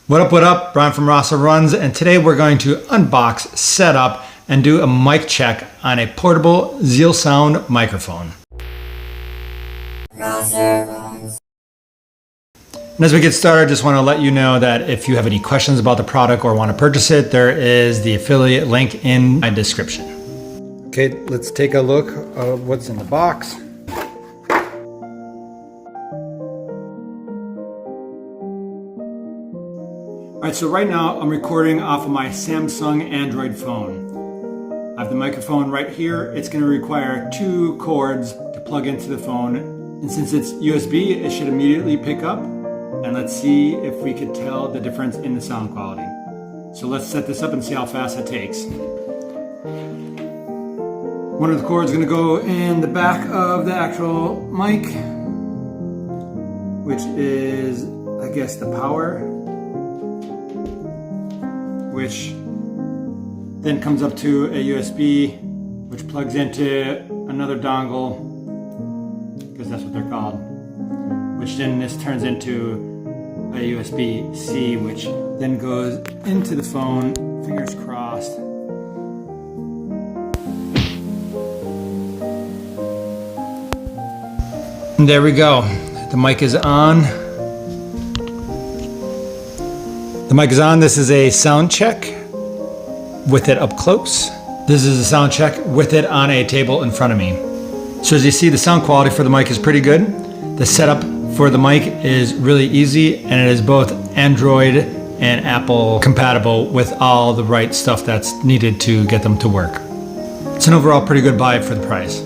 What up? Brian from Rasa Runs, and today we're going to unbox, set up, and do a mic check on a portable ZealSound microphone. And as we get started, I just want to let you know that if you have any questions about the product or want to purchase it, there is the affiliate link in my description. Okay, let's take a look at what's in the box. All right, so right now I'm recording off of my Samsung Android phone. I have the microphone right here. It's going to require 2 cords to plug into the phone. And since it's USB, it should immediately pick up. And let's see if we could tell the difference in the sound quality. So let's set this up and see how fast it takes. One of the cords is going to go in the back of the actual mic, which is, I guess, the power, which then comes up to a USB, which plugs into another dongle, because that's what they're called, which then this turns into a USB-C, which then goes into the phone, fingers crossed. And there we go, the mic is on. The mic is on. This is a sound check with it up close. This is a sound check with it on a table in front of me. So as you see, the sound quality for the mic is pretty good. The setup for the mic is really easy, and it is both Android and Apple compatible with all the right stuff that's needed to get them to work. It's an overall pretty good buy for the price.